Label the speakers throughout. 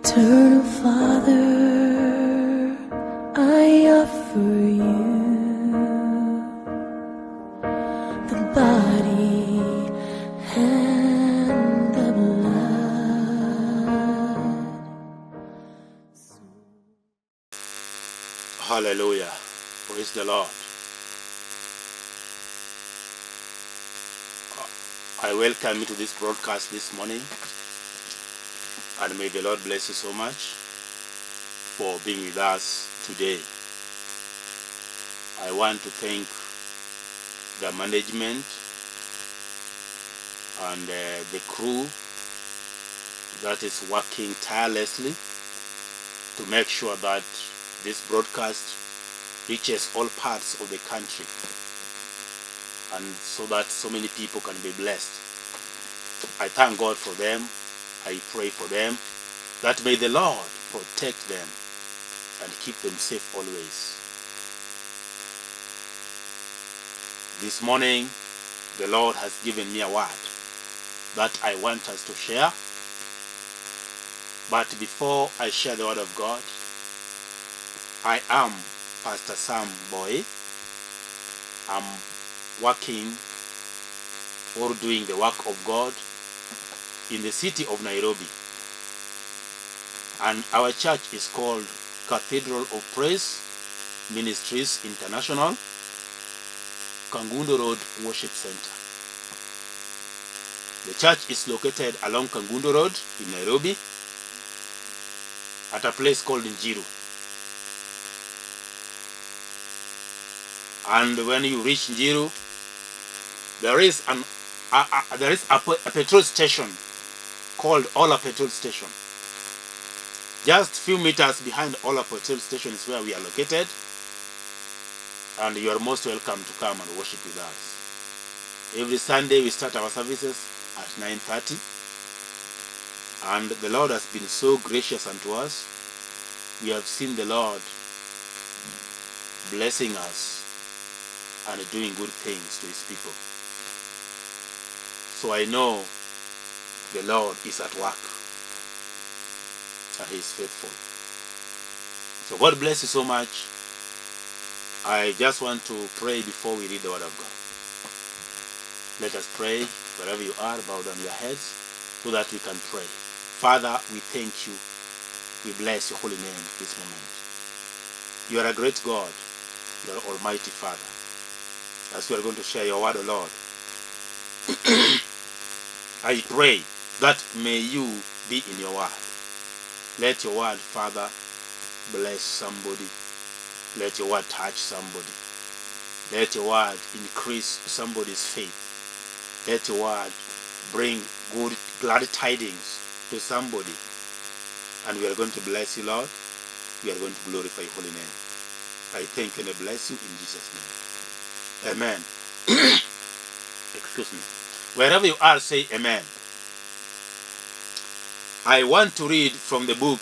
Speaker 1: Eternal Father, I offer you the body and the blood.
Speaker 2: Hallelujah. Praise the Lord. I welcome you to this broadcast this morning, and may the Lord bless you so much for being with us today. I want to thank the management and the crew that is working tirelessly to make sure that this broadcast reaches all parts of the country, and so that so many people can be blessed. I thank God for them. I pray for them that may the Lord protect them and keep them safe always. This morning, the Lord has given me a word that I want us to share. But before I share the word of God, I am Pastor Boyi. I'm working or doing the work of God in the city of Nairobi. And our church is called Cathedral of Praise Ministries International, Kangundo Road Worship Center. The church is located along Kangundo Road in Nairobi at a place called Njiru. And when you reach Njiru, there is a petrol station called Ola Petrol Station. Just few meters behind Ola Petrol Station is where we are located, and you are most welcome to come and worship with us. Every Sunday we start our services at 9:30, and the Lord has been so gracious unto us. We have seen the Lord blessing us and doing good things to his people. So I know the Lord is at work and he is faithful. So God bless you so much. I just want to pray before we read the word of God. Let us pray. Wherever you are, bow down your heads so that we can pray. Father, we thank you. We bless your holy name this moment. You are a great God. You are Almighty Father. As we are going to share your word, O Lord, I pray that may you be in your word. Let your word, Father, bless somebody. Let your word touch somebody. Let your word increase somebody's faith. Let your word bring good, glad tidings to somebody. And we are going to bless you, Lord. We are going to glorify your holy name. I thank you and I bless you in Jesus' name. Amen. Excuse me. Wherever you are, say amen. I want to read from the book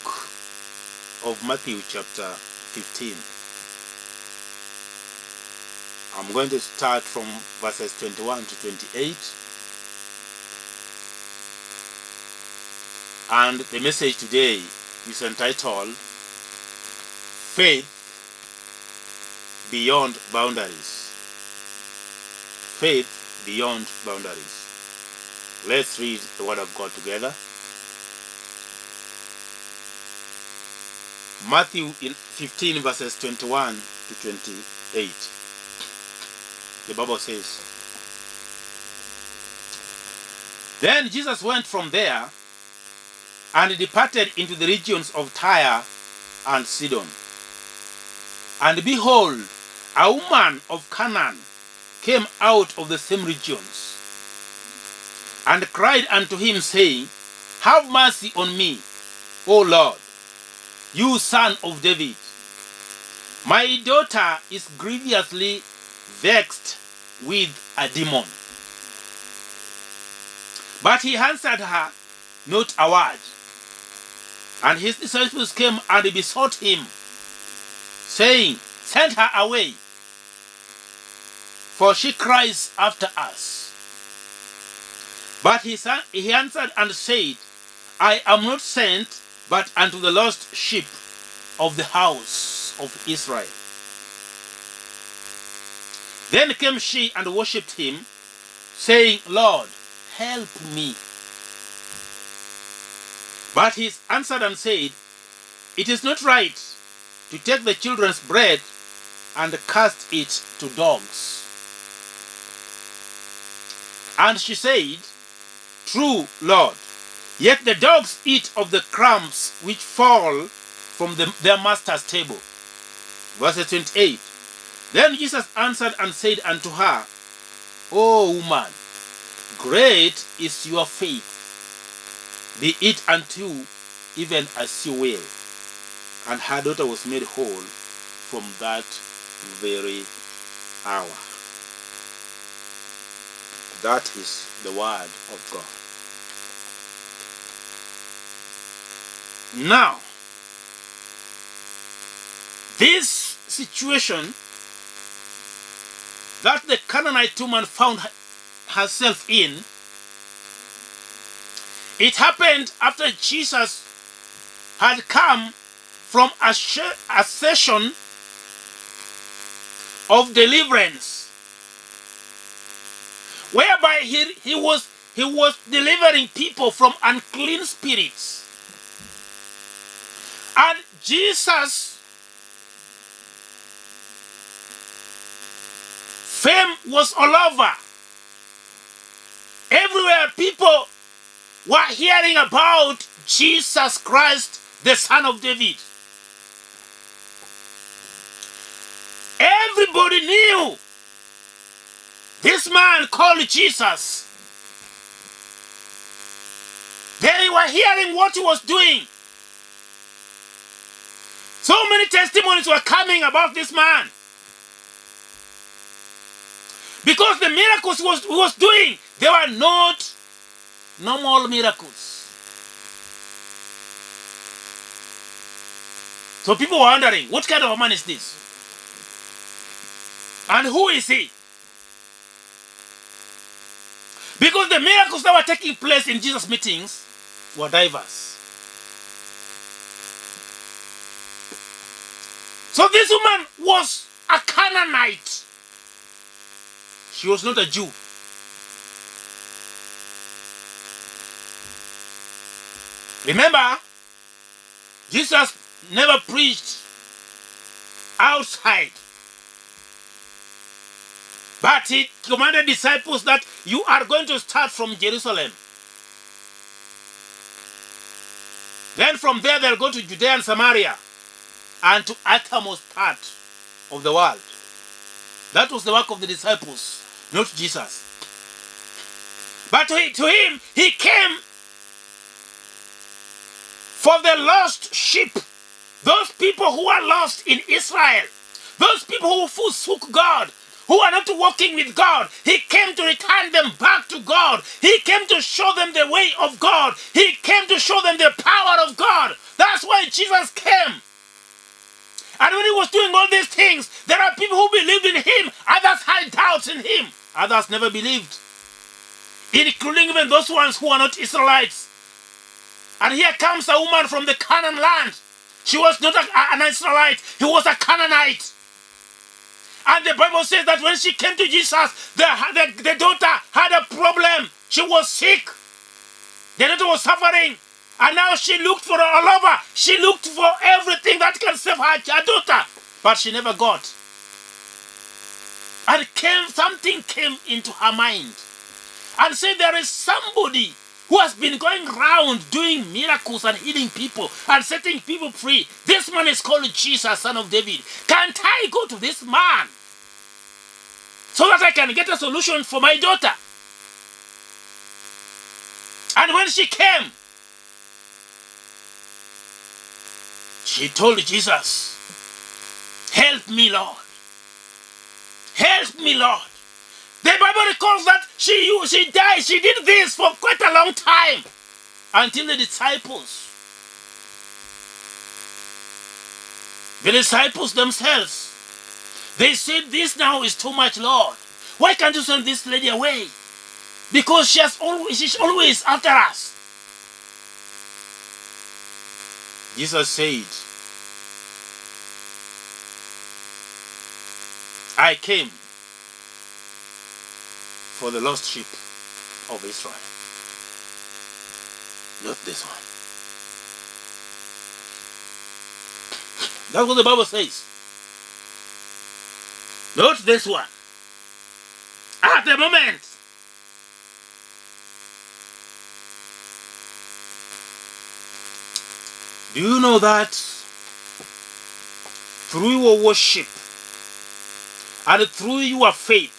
Speaker 2: of Matthew chapter 15. I'm going to start from verses 21 to 28. And the message today is entitled Faith Beyond Boundaries. Faith beyond boundaries. Let's read the word of God together. Matthew 15 verses 21 to 28. The Bible says, Then Jesus went from there and departed into the regions of Tyre and Sidon. And behold, a woman of Canaan came out of the same regions, and cried unto him, saying, Have mercy on me, O Lord, you son of David. My daughter is grievously vexed with a demon. But he answered her not a word. And his disciples came and besought him, saying, Send her away, for she cries after us. But he answered and said, I am not sent but unto the lost sheep of the house of Israel. Then came she and worshipped him, saying, Lord, help me. But he answered and said, It is not right to take the children's bread and cast it to dogs. And she said, True, Lord, yet the dogs eat of the crumbs which fall from their master's table. Verse 28. Then Jesus answered and said unto her, O woman, great is your faith. Be it unto you even as you will. And her daughter was made whole from that very hour. That is the word of God. Now, this situation that the Canaanite woman found herself in, it happened after Jesus had come from a session of deliverance, whereby he was delivering people from unclean spirits. And Jesus' fame was all over. Everywhere people were hearing about Jesus Christ, the Son of David. Everybody knew this man called Jesus. They were hearing what he was doing. So many testimonies were coming about this man. Because the miracles he was doing, they were not normal miracles. So people were wondering, what kind of a man is this? And who is he? Because the miracles that were taking place in Jesus' meetings were diverse. So this woman was a Canaanite. She was not a Jew. Remember, Jesus never preached outside. But he commanded disciples that you are going to start from Jerusalem. Then from there they'll go to Judea and Samaria and to uttermost part of the world. That was the work of the disciples, not Jesus. But to him, he came for the lost sheep. Those people who are lost in Israel. Those people who forsook God, who are not walking with God. He came to return them back to God. He came to show them the way of God. He came to show them the power of God. That's why Jesus came. And when he was doing all these things, there are people who believed in him. Others had doubts in him. Others never believed. Including even those ones who are not Israelites. And here comes a woman from the Canaan land. She was not an Israelite. He was a Canaanite. And the Bible says that when she came to Jesus, the daughter had a problem. She was sick. The daughter was suffering. And now she looked for all over. She looked for everything that can save her daughter. But she never got. And something came into her mind. And said there is somebody who has been going around doing miracles and healing people and setting people free. This man is called Jesus, Son of David. Can't I go to this man so that I can get a solution for my daughter? And when she came, she told Jesus, help me, Lord. Help me, Lord. The Bible records that she died. She did this for quite a long time. Until the disciples themselves, they said, this now is too much, Lord. Why can't you send this lady away? Because she's always after us. Jesus said, I came for the lost sheep of Israel. Not this one. That's what the Bible says. Not this one. At the moment. Do you know that through your worship and through your faith,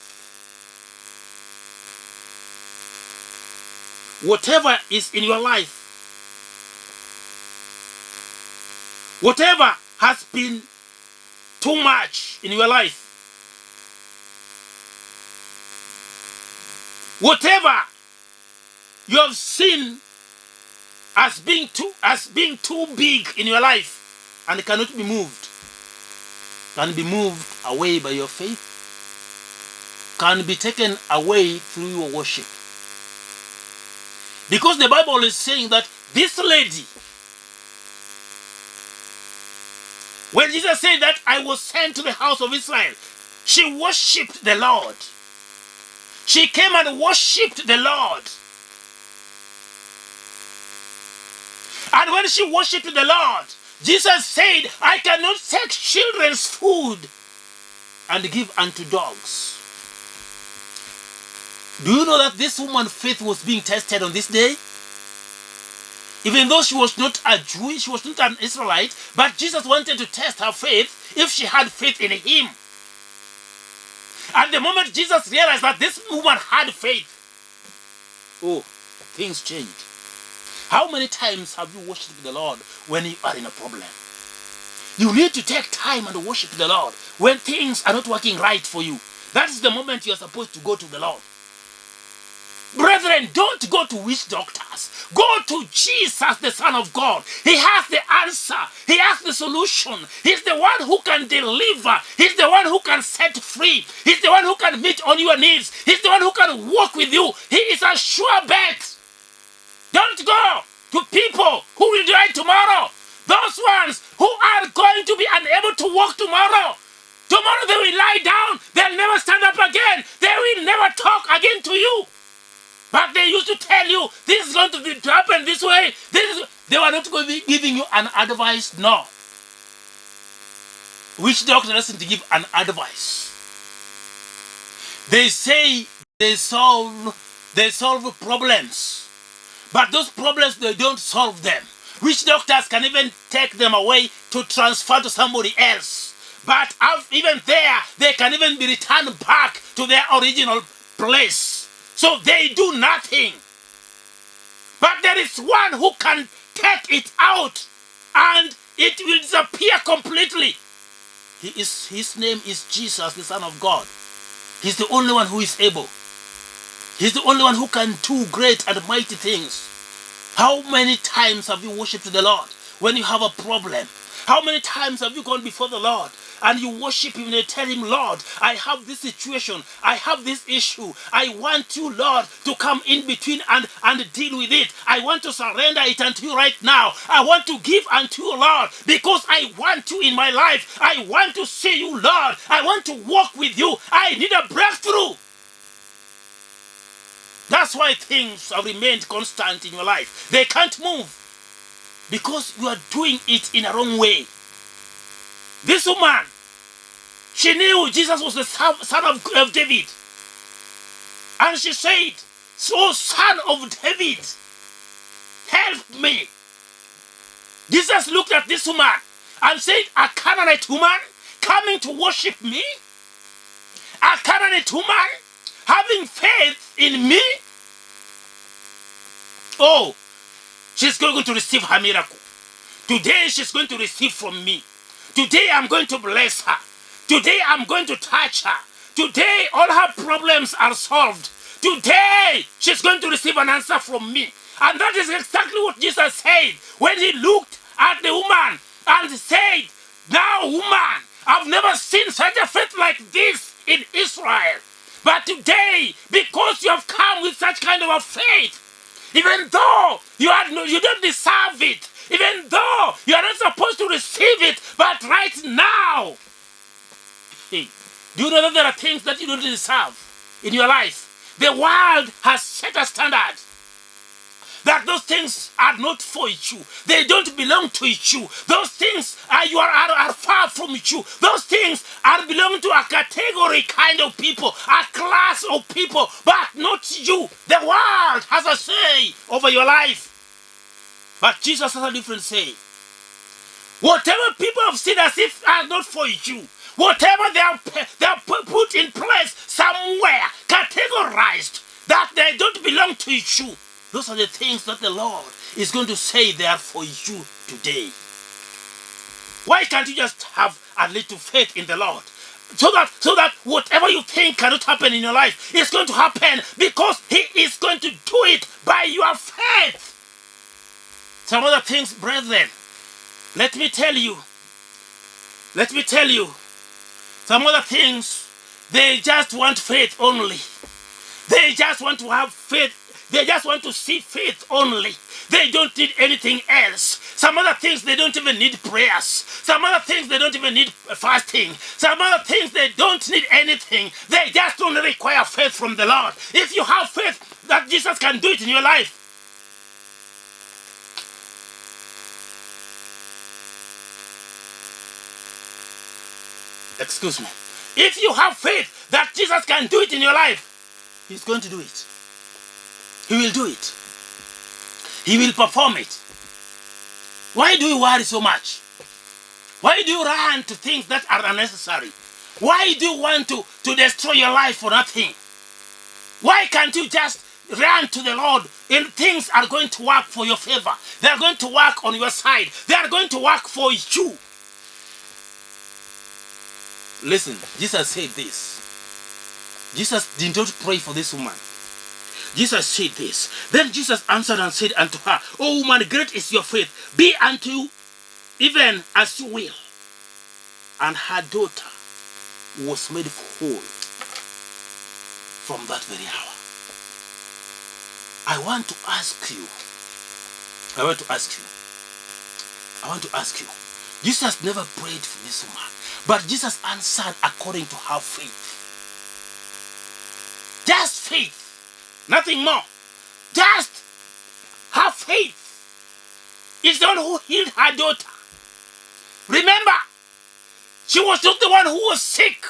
Speaker 2: whatever is in your life, whatever has been too much in your life, whatever you have seen as being too big in your life and cannot be moved, can be moved away by your faith, can be taken away through your worship. Because the Bible is saying that this lady, when Jesus said that I was sent to the house of Israel, she worshipped the Lord. She came and worshipped the Lord. And when she worshipped the Lord, Jesus said, I cannot take children's food and give unto dogs. Do you know that this woman's faith was being tested on this day? Even though she was not a Jew, she was not an Israelite, but Jesus wanted to test her faith if she had faith in him. And the moment Jesus realized that this woman had faith, oh, things changed. How many times have you worshipped the Lord when you are in a problem? You need to take time and worship the Lord when things are not working right for you. That is the moment you are supposed to go to the Lord. Brethren, don't go to witch doctors. Go to Jesus, the Son of God. He has the answer. He has the solution. He's the one who can deliver. He's the one who can set free. He's the one who can meet all your needs. He's the one who can walk with you. He is a sure bet. Don't go to people who will die tomorrow. Those ones who are going to be unable to walk tomorrow. Tomorrow they will lie down. They'll never stand up again. They will never talk again to you. But they used to tell you, this is going to happen this way. They were not going to be giving you an advice. No. Which doctor doesn't give an advice? They say they solve problems. But those problems, they don't solve them. Which doctors can even take them away to transfer to somebody else. But even there, they can even be returned back to their original place. So they do nothing. But there is one who can take it out and it will disappear completely. His name is Jesus, the Son of God. He's the only one who is able. He's the only one who can do great and mighty things. How many times have you worshipped the Lord when you have a problem? How many times have you gone before the Lord and you worship him and you tell him, Lord, I have this situation, I have this issue, I want you, Lord, to come in between and deal with it. I want to surrender it unto you right now. I want to give unto you, Lord, because I want you in my life. I want to see you, Lord. I want to walk with you. I need a breakthrough. That's why things have remained constant in your life. They can't move because you are doing it in a wrong way. This woman, she knew Jesus was the son of David. And she said, so son of David, help me. Jesus looked at this woman and said, a Canaanite woman coming to worship me? A Canaanite woman having faith in me? Oh, she's going to receive her miracle. Today she's going to receive from me. Today I'm going to bless her. Today I'm going to touch her. Today all her problems are solved. Today she's going to receive an answer from me. And that is exactly what Jesus said when he looked at the woman and said, now woman, I've never seen such a faith like this in Israel. But today, because you have come with such kind of a faith, even though you don't deserve it, even though you are not supposed to receive it, but right now, hey, do you know that there are things that you don't deserve in your life? The world has set a standard that those things are not for you. They don't belong to you. Those things are far from you. Those things are belong to a category kind of people, a class of people, but not you. The world has a say over your life. But Jesus has a different say. Whatever people have seen as if are not for you, whatever they are put in place somewhere, categorized, that they don't belong to you, those are the things that the Lord is going to say they are for you today. Why can't you just have a little faith in the Lord? So that whatever you think cannot happen in your life is going to happen, because He is going to do it by your faith. Some other things, brethren, let me tell you, some other things, they just want faith only. They just want to have faith. They just want to see faith only. They don't need anything else. Some other things, they don't even need prayers. Some other things, they don't even need fasting. Some other things, they don't need anything. They just only require faith from the Lord. If you have faith that Jesus can do it in your life, excuse me, if you have faith that Jesus can do it in your life, He's going to do it. He will do it. He will perform it. Why do you worry so much? Why do you run to things that are unnecessary? Why do you want to destroy your life for nothing? Why can't you just run to the Lord and things are going to work for your favor? They are going to work on your side. They are going to work for you. Listen, Jesus said this. Jesus did not pray for this woman. Jesus said this. Then Jesus answered and said unto her, O woman, great is your faith. Be unto you even as you will. And her daughter was made whole from that very hour. I want to ask you. Jesus never prayed for this woman, but Jesus answered according to her faith. Just faith. Nothing more. Just her faith is the one who healed her daughter. Remember, she was not the one who was sick.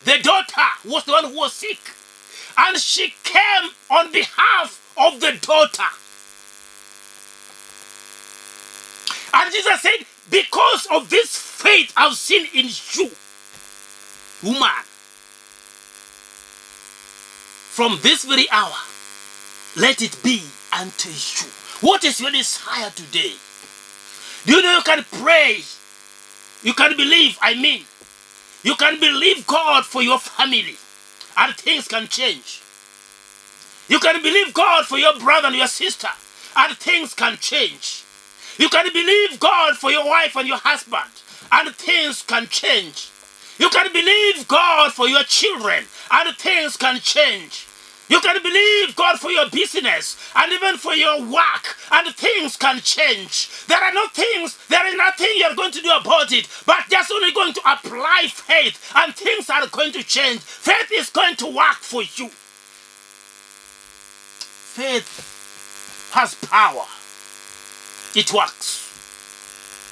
Speaker 2: The daughter was the one who was sick. And she came on behalf of the daughter. And Jesus said, because of this faith I've seen in you, woman, from this very hour, let it be unto you. What is your desire today? Do you know you can pray? You can believe, you can believe God for your family and things can change. You can believe God for your brother and your sister and things can change. You can believe God for your wife and your husband and things can change. You can believe God for your children and things can change. You can believe God for your business and even for your work and things can change. There is nothing you're going to do about it, but just only going to apply faith and things are going to change. Faith is going to work for you. Faith has power. It works.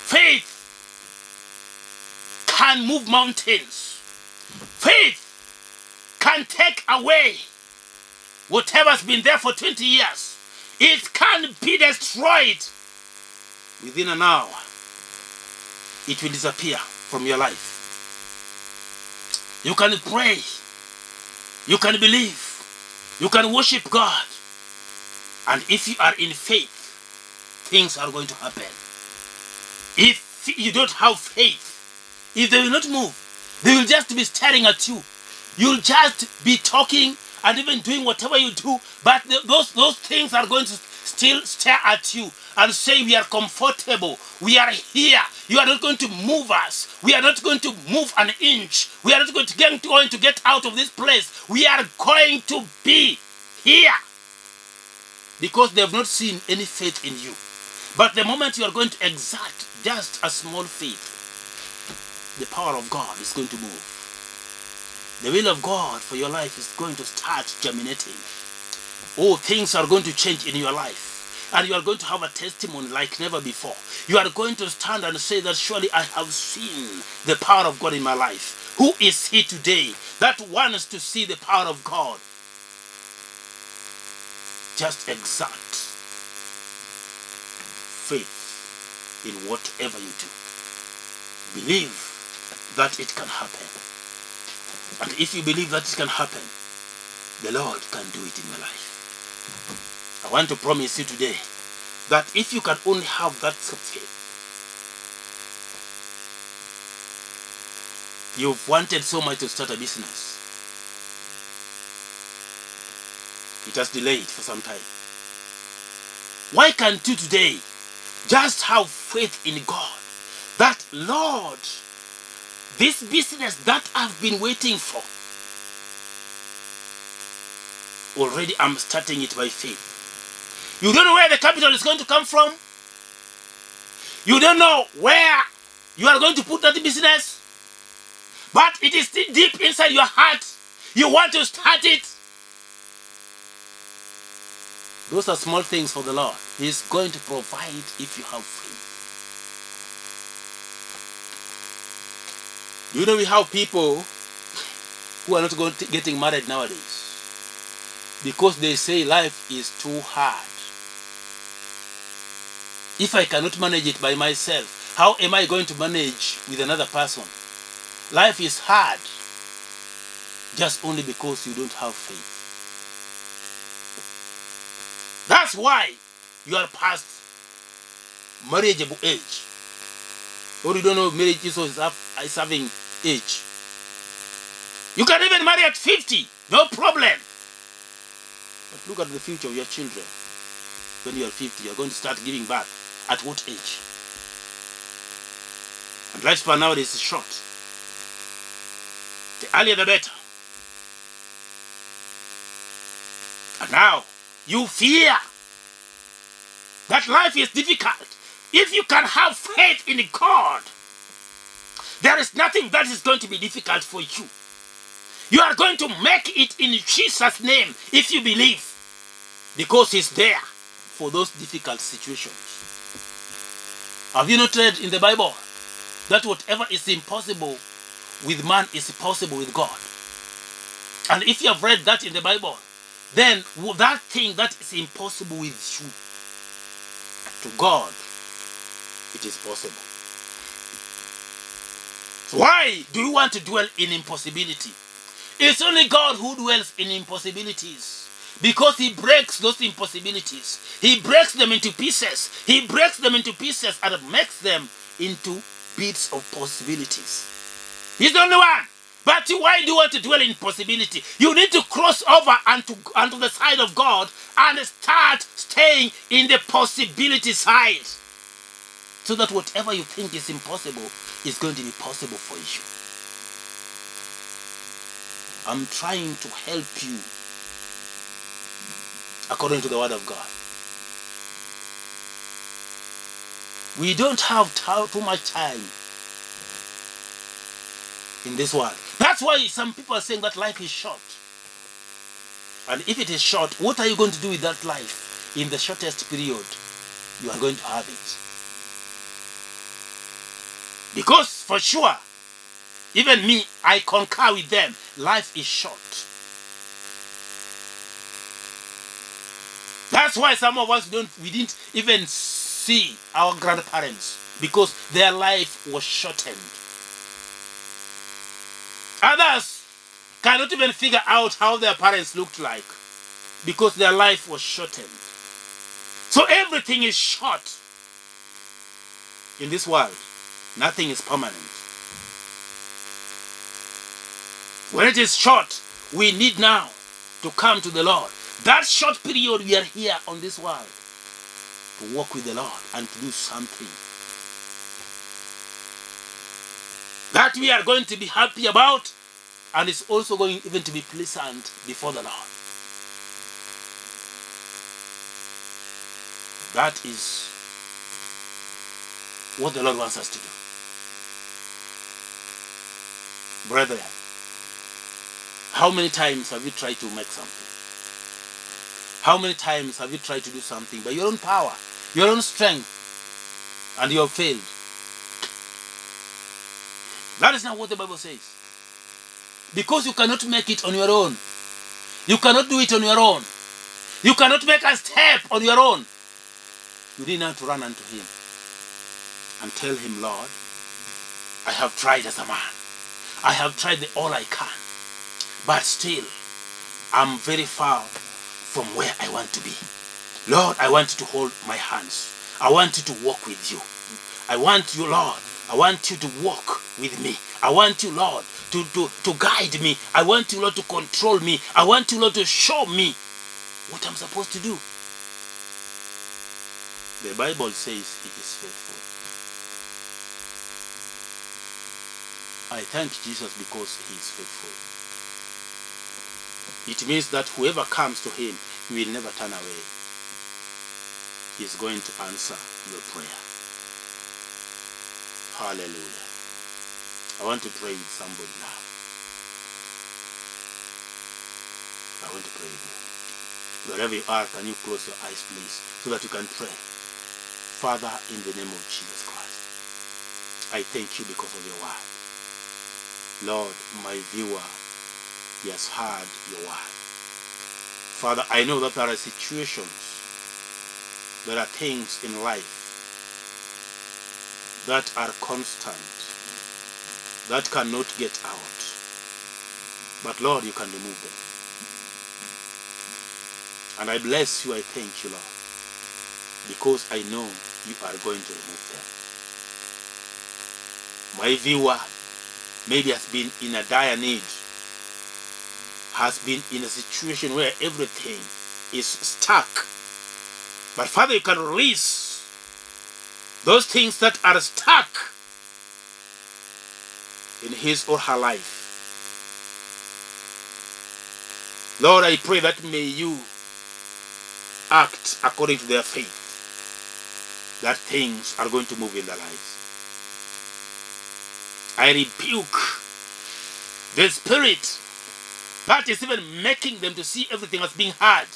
Speaker 2: Faith can move mountains. Faith can take away whatever's been there for 20 years. It can be destroyed within an hour. It will disappear from your life. You can pray. You can believe. You can worship God. And if you are in faith, things are going to happen. If you don't have faith, if they will not move, they will just be staring at you. You'll just be talking and even doing whatever you do, but those things are going to still stare at you and say, we are comfortable, we are here, you are not going to move us, we are not going to move an inch, we are not going to get out of this place, we are going to be here. because they have not seen any faith in you. But the moment you are going to exert just a small faith, the power of God is going to move. The will of God for your life is going to start germinating. Oh, things are going to change in your life. And you are going to have a testimony like never before. You are going to stand and say that surely I have seen the power of God in my life. Who is he today that wants to see the power of God? Just exert faith in whatever you do. Believe that it can happen. And if you believe that it can happen, the Lord can do it in your life. I want to promise you today that if you can only have that faith, you've wanted so much to start a business. It has delayed for some time. Why can't you today just have faith in God that, Lord, this business that I've been waiting for, already I'm starting it by faith. You don't know where the capital is going to come from. You don't know where you are going to put that business. But it is still deep inside your heart. You want to start it. Those are small things for the Lord. He is going to provide if you have faith. You know, we have people who are not getting married nowadays because they say life is too hard. If I cannot manage it by myself, how am I going to manage with another person? Life is hard just only because you don't have faith. That's why you are past marriageable age. Or you don't know marriage is having age. You can even marry at 50, no problem. But look at the future of your children. When you are 50, you are going to start giving birth. At what age? And lifespan nowadays is short. The earlier the better. And now, you fear that life is difficult. If you can have faith in God, there is nothing that is going to be difficult for you. You are going to make it in Jesus' name if you believe, because He's there for those difficult situations. Have you not read in the Bible that whatever is impossible with man is possible with God? And if you have read that in the Bible, then that thing that is impossible with you, to God, it is possible. So why do you want to dwell in impossibility? It's only God who dwells in impossibilities. Because He breaks those impossibilities. He breaks them into pieces. He breaks them into pieces and makes them into bits of possibilities. He's the only one. But why do you want to dwell in possibility? You need to cross over onto the side of God and start staying in the possibility side. So that whatever you think is impossible is going to be possible for you. I'm trying to help you according to the Word of God. We don't have too much time in this world. That's why some people are saying that life is short. And if it is short, what are you going to do with that life in the shortest period you are going to have it? Because for sure, even me, I concur with them. Life is short. That's why some of us we didn't even see our grandparents, because their life was shortened. Others cannot even figure out how their parents looked like, because their life was shortened. So everything is short. In this world, nothing is permanent. When it is short, we need now to come to the Lord. That short period we are here on this world, to walk with the Lord and to do something that we are going to be happy about, and it's also going even to be pleasant before the Lord. That is what the Lord wants us to do. Brethren, how many times have you tried to make something? How many times have you tried to do something by your own power, your own strength, and you have failed? That is not what the Bible says. Because you cannot make it on your own. You cannot do it on your own. You cannot make a step on your own. You need now to run unto him and tell him, Lord, I have tried as a man. I have tried all I can. But still, I'm very far from where I want to be. Lord, I want you to hold my hands. I want you to walk with you. I want you, Lord. I want you to walk with me. I want you, Lord, to guide me. I want you, Lord, to control me. I want you, Lord, to show me what I'm supposed to do. The Bible says he is faithful. I thank Jesus because he is faithful. It means that whoever comes to him, he will never turn away. He is going to answer your prayer. Hallelujah. I want to pray with somebody now. I want to pray with you. Wherever you are, can you close your eyes, please, so that you can pray. Father, in the name of Jesus Christ, I thank you because of your word. Lord, my viewer, he has heard your word. Father, I know that there are situations, there are things in life that are constant, that cannot get out. But Lord, you can remove them. And I bless you, I thank you, Lord, because I know you are going to remove them. My viewer maybe has been in a dire need, has been in a situation where everything is stuck. But Father, you can release those things that are stuck in his or her life. Lord, I pray that may you act according to their faith, that things are going to move in their lives. I rebuke the spirit that is even making them to see everything as being hard,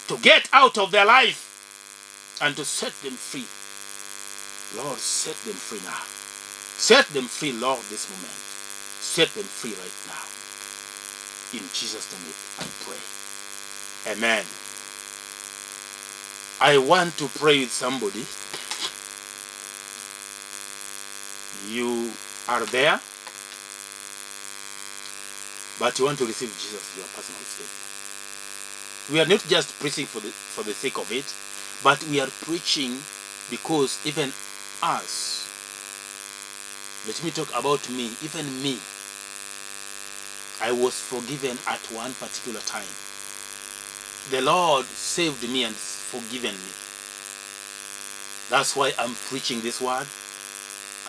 Speaker 2: to get out of their life and to set them free. Lord, set them free now. Set them free, Lord, this moment. Set them free right now. In Jesus' name I pray. Amen. I want to pray with somebody. You are there, but you want to receive Jesus as your personal Savior. We are not just preaching for the sake of it, but we are preaching because even us, let me talk about me, even me, I was forgiven at one particular time. The Lord saved me and forgiven me. That's why I'm preaching this word.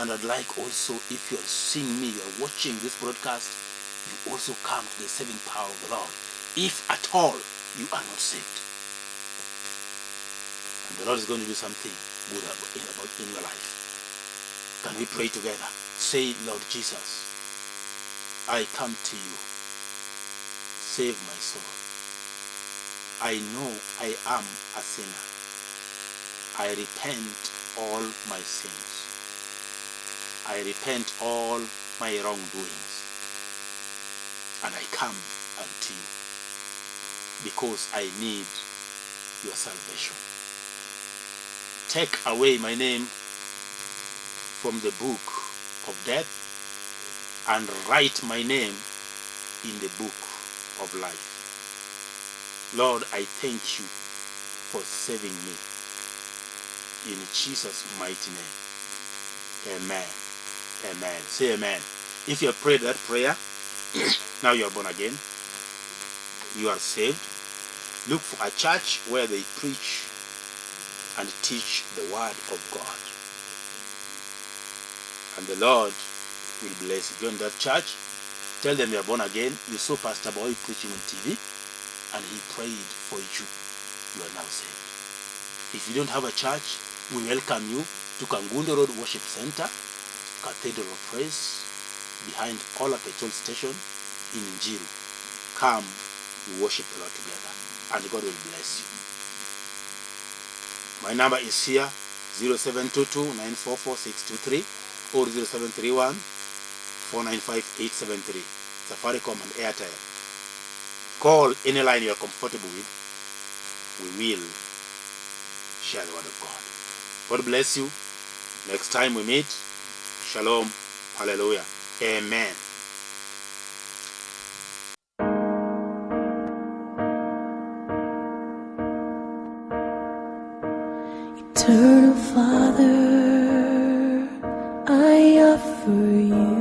Speaker 2: And I'd like also, if you're seeing me, you're watching this broadcast, you also come to the saving power of the Lord. If at all you are not saved. And the Lord is going to do something good in your life. Can we pray together? Say, Lord Jesus, I come to you. Save my soul. I know I am a sinner. I repent all my sins. I repent all my wrongdoings. And I come unto you because I need your salvation. Take away my name from the book of death and write my name in the book of life. Lord, I thank you for saving me. In Jesus' mighty name. Amen. Amen. Say amen. If you have prayed that prayer, now you are born again. You are saved. Look for a church where they preach and teach the word of God. And the Lord will bless you. Join that church. Tell them you are born again. You saw Pastor Boyi preaching on TV and he prayed for you. You are now saved. If you don't have a church, we welcome you to Kangundo Road Worship Center, Cathedral of Praise, behind Paula Petrol Station in Njiru. Come, we worship the Lord together, and God will bless you. My number is here, 0722-944-623 or 0731-495-873. Safaricom and Airtel. Call any line you are comfortable with. We will share the word of God. God bless you. Next time we meet, shalom, hallelujah, amen.
Speaker 1: Eternal Father, I offer you